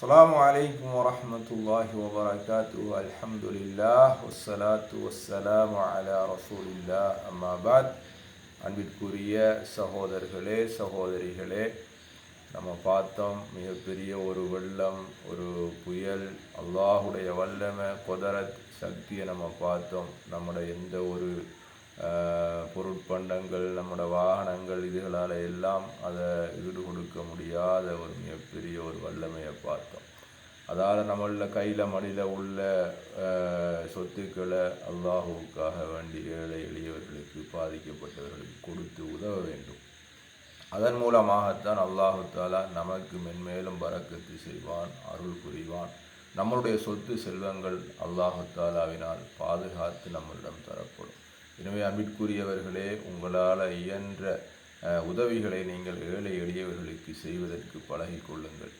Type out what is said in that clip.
அஸ்ஸலாமு அலைக்கும் வரஹ்மத்துல்லாஹி வபரகாத்துஹு. அல்ஹம்துலில்லாஹ் வஸ்ஸலாத்து வஸ்ஸலாமு அலா ரசூலில்லாஹ். அம்மா பாத். அன்பிற்குரிய சகோதரர்களே சகோதரிகளே, நம்ம பார்த்தோம் மிகப்பெரிய ஒரு வெள்ளம், ஒரு புயல், அல்லாஹுடைய வல்லமை குதரத் சக்தியை நம்ம பார்த்தோம். நம்முடைய எந்த ஒரு பொருட்பண்டங்கள், நம்மளோட வாகனங்கள், இதுகளால் எல்லாம் அதை ஈடு கொடுக்க முடியாத ஒரு மிகப்பெரிய ஒரு வல்லமையை பார்த்தோம். அதால் நம்மள கையில் மடியில் உள்ள சொத்துக்களை அல்லாஹுவுக்காக வேண்டி ஏழை எளியவர்களுக்கு, பாதிக்கப்பட்டவர்களுக்கு கொடுத்து உதவ வேண்டும். அதன் மூலமாகத்தான் அல்லாஹு தாலா நமக்கு மென்மேலும் பரக்கத்து செய்வான், அருள் புரிவான். நம்மளுடைய சொத்து செல்வங்கள் அல்லாஹு தாலாவினால் பாதுகாத்து நம்மளிடம் தரப்படும். எனவே அன்பிற்குரியவர்களே, உங்களால் இயன்ற உதவிகளை நீங்கள் ஏழை எளியவர்களுக்கு செய்வதற்கு பழகிக்கொள்ளுங்கள்.